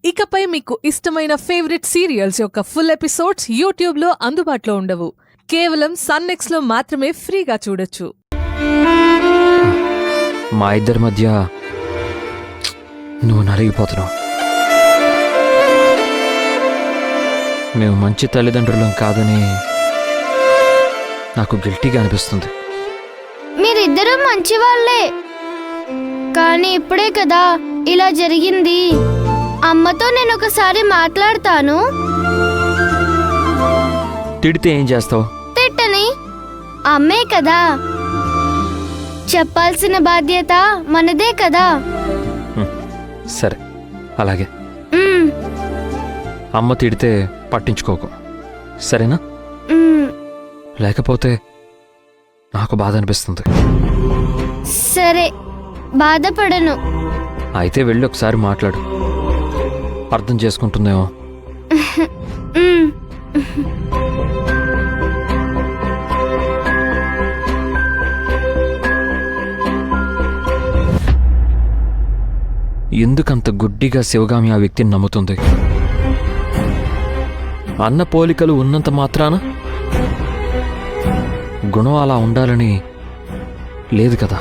ఇకపై మీకు ఇష్టమైన ఫేవరెట్ సీరియల్స్ యొక్క ఫుల్ ఎపిసోడ్స్ యూట్యూబ్లో అందుబాటులో ఉండవు. కేవలం సన్నెక్స్లో మాత్రమే ఫ్రీగా చూడొచ్చు. మా ఇద్దరి మధ్య నువ్వు నలిగిపోతున్నావు. మేము మంచి తల్లిదండ్రులం కాదని నాకు గిల్టీగా అనిపిస్తుంది. మీరిద్దరూ మంచివాళ్లే, కానీ ఇప్పుడే కదా ఇలా జరిగింది. అమ్మతో నేను ఒకసారి మాట్లాడతాను. తిడితే ఏం చేస్తావు? తిట్టని, అమ్మే కదా, చెప్పాల్సిన బాధ్యత మనదే కదా. సరే, అలాగే. అమ్మ తిడితే పట్టించుకోకు, సరేనా? లేకపోతే నాకు బాధ అనిపిస్తుంది. సరే, బాధపడను. అయితే వెళ్ళి ఒకసారి మాట్లాడు, అర్థం చేసుకుంటుందేమో. ఎందుకంత గుడ్డిగా శివగామి ఆ వ్యక్తిని నమ్ముతుంది? అన్న పోలికలు ఉన్నంత మాత్రాన గుణం అలా ఉండాలని లేదు కదా.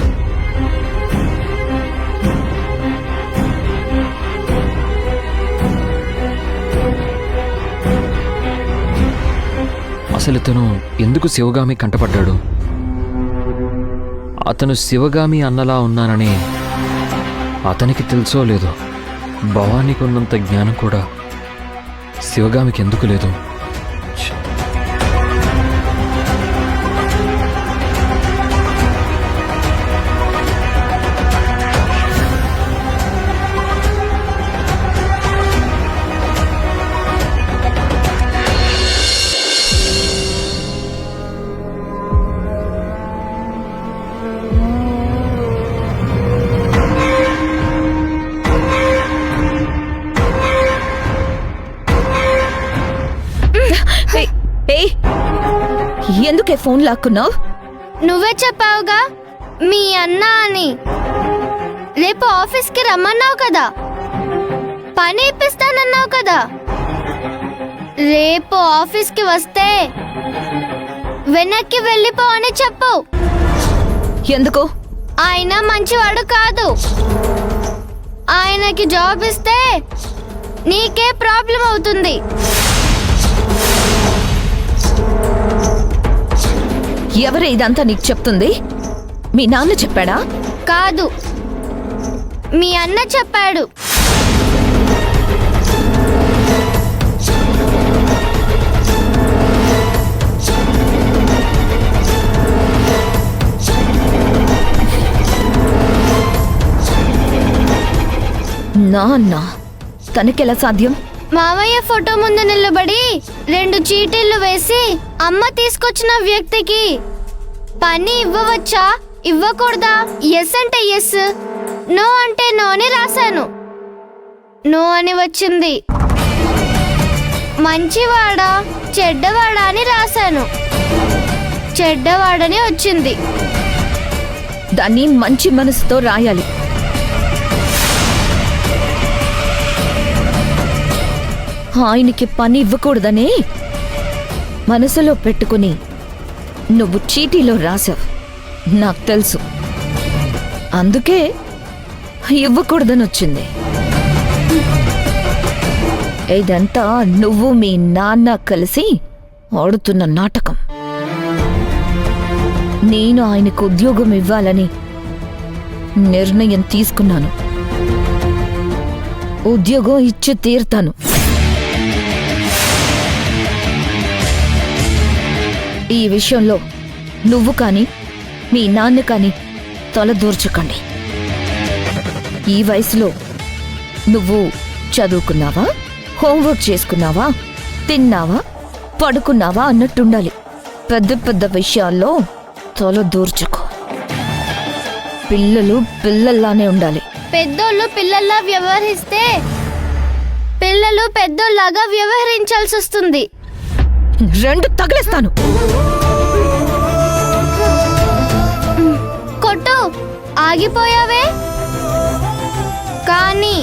అసలు ఇతను ఎందుకు శివగామి కంటపడ్డాడు? అతను శివగామి అన్నలా ఉన్నానని అతనికి తెలుసో లేదో, భవానీకి ఉన్నంత జ్ఞానం కూడా శివగామికి ఎందుకు లేదు? ఎందుకే ఫోన్ లాక్కున్నావు? నువ్వే చెప్పావుగా మీ అన్న అని. రేపు ఆఫీస్కి రమ్మన్నావు కదా, పని ఇప్పిస్తానన్నావు కదా. రేపు ఆఫీస్కి వస్తే వెనక్కి వెళ్ళిపో అని చెప్పు. ఎందుకు? ఆయన మంచివాడు కాదు. ఆయనకి జాబ్ ఇస్తే నీకే ప్రాబ్లం అవుతుంది. ఎవరే ఇదంతా నీకు చెప్తుంది? మీ నాన్న చెప్పాడా? కాదు, మీ అన్న చెప్పాడు. నాన్న? తనకెలా సాధ్యం? మావయ్య ఫోటో ముందు నిలబడి 2 చీటీలు వేసి అమ్మ తీసుకొచ్చిన వ్యక్తికి పని ఇవ్వవచ్చా ఇవ్వకూడదా, ఎస్ అంటే ఎస్, నో అంటే నో అని రాశాను. నో అని వచ్చింది. మంచివాడా చెడ్డవాడా అని రాశాను. చెడ్డవాడని వచ్చింది. దాన్ని మంచి మనసుతో రాయాలి. ఆయనకి పని ఇవ్వకూడదని మనసులో పెట్టుకుని నువ్వు చీటీలో రాసావు, నాకు తెలుసు. అందుకే ఇవ్వకూడదని వచ్చింది. ఇదంతా నువ్వు మీ నాన్న కలిసి ఆడుతున్న నాటకం. నేను ఆయనకు ఉద్యోగం ఇవ్వాలని నిర్ణయం తీసుకున్నాను. ఉద్యోగం ఇచ్చి తీరుతాను. ఈ విషయంలో నువ్వు కానీ మీ నాన్న కానీ తలదూర్చకండి. ఈ వయసులో నువ్వు చదువుకున్నావా, హోంవర్క్ చేసుకున్నావా, తిన్నావా, పడుకున్నావా అన్నట్టుండాలి. పెద్ద పెద్ద విషయాల్లో తలదూర్చుకో. పిల్లలు పిల్లల్లానే ఉండాలి. పెద్దోళ్ళు పిల్లల్లా వ్యవహరిస్తే పిల్లలు పెద్దోళ్ళలాగా వ్యవహరించాల్సి వస్తుంది. 2 తగిలేస్తాను. కొట్టు, ఆగిపోయావే. కానీ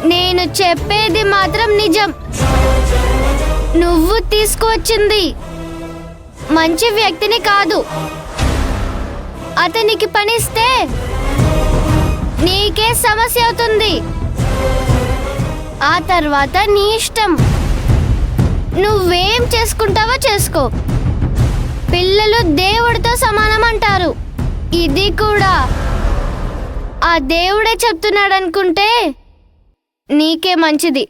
నేను చెప్పేది మాత్రం నిజం. నువ్వు తీసుకువచ్చింది మంచి వ్యక్తిని కాదు. అతనికి పనిస్తే నీకే సమస్య అవుతుంది. ఆ తర్వాత నీ ఇష్టం, నువ్వేం చేసుకుంటావో చేసుకో. పిల్లలు దేవుడితో సమానం అంటారు. ఇది కూడా ఆ దేవుడే చెప్తున్నాడు అనుకుంటే నీకే మంచిది.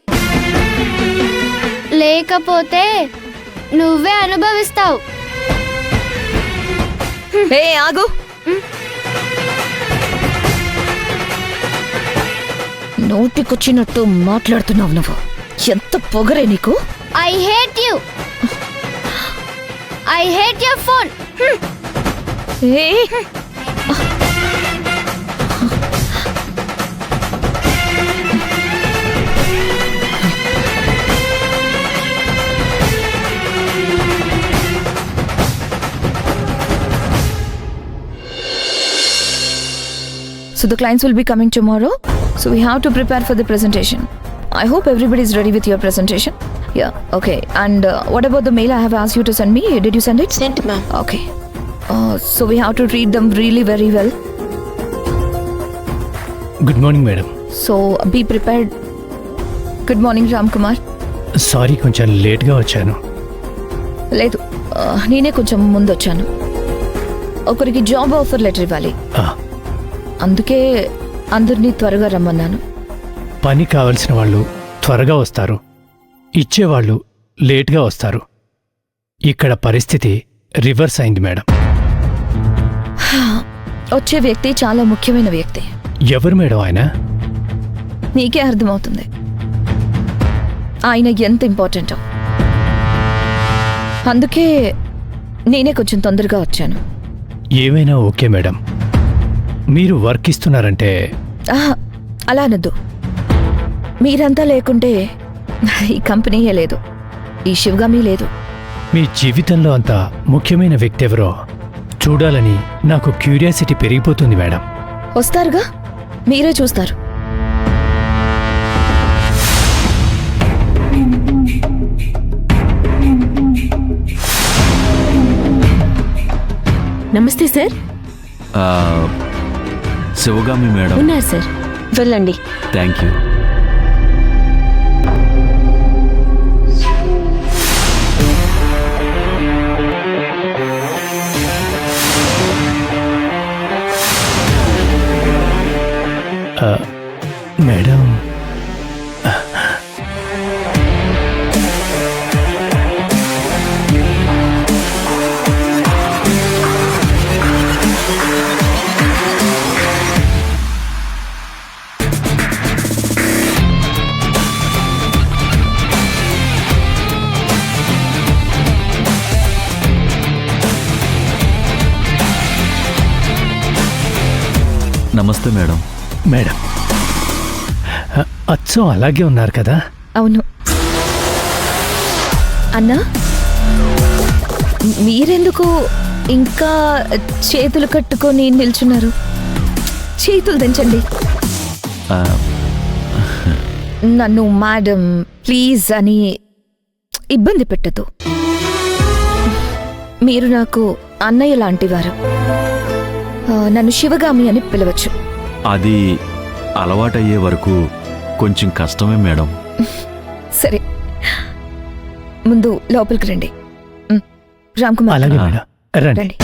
లేకపోతే నువ్వే అనుభవిస్తావు. ఏ ఆగు. నోటికొచ్చినట్టు మాట్లాడుతున్నావు నువ్వు. ఎంత పొగరే నీకు. I hate you. I hate your phone. A So the clients will be coming tomorrow. So we have to prepare for the presentation. I hope everybody is ready with your presentation. Yeah, okay. And what about the mail I have asked you to send me? Did you send it? Sent, ma'am. Okay. So we have to treat them really very well. Good morning madam. So be prepared. Good morning, Ram Kumar. Sorry కొంచెం లేట్గా వచ్చాను. లేదు, నేనే కొంచెం ముందు వచ్చాను. ఒకరికి job offer letter ఇవ్వాలి, ఆ, అందుకే అందరినీ త్వరగా రమ్మన్నాను. పని కావలసిన వాళ్ళు త్వరగా వస్తారు, ఇచ్చేవాళ్ళు లేట్గా వస్తారు. ఇక్కడ పరిస్థితి రివర్స్ అయింది మేడం. వచ్చే వ్యక్తి చాలా ముఖ్యమైన వ్యక్తి. ఎవరు మేడం ఆయన? నీకే అర్థమవుతుంది ఆయన ఎంత ఇంపార్టెంటో. అందుకే నేనే కొంచెం తొందరగా వచ్చాను. ఏమైనా ఓకే మేడం. మీరు వర్క్ ఇస్తున్నారంటే ఆహా, అలా అనొద్దు. మీరంతా లేకుంటే ఈ కంపెనీయే లేదు, ఈ శివగామి లేదు. మీ జీవితంలో అంత ముఖ్యమైన వ్యక్తి ఎవరో చూడాలని నాకు క్యూరియాసిటీ పెరిగిపోతుంది మేడం. వస్తారుగా, మీరే చూస్తారు. నమస్తే సార్. శివగామి మేడం. ఉన్నారు సార్, వెళ్ళండి. Thank you. మేడం, నమస్తే మేడం. మేడం అచ్చం అలాగే ఉన్నారు కదా? అవును. అన్నా, మీరెందుకు ఇంకా చేతులు కట్టుకొని నిల్చున్నారు? చేతులు దించండి. ఆ, నన్ను మేడం ప్లీజ్ అని ఇబ్బంది పెట్టదు. మీరు నాకు అన్నయ్య లాంటివారు. నన్ను శివగామి అని పిలవచ్చు. అది అలవాటయ్యే వరకు కొంచెం కష్టమే మేడం. సరే, ముందు లోపలికి రండి. రామ్ కుమార్, అలాగే మేడం, రండి. రండి.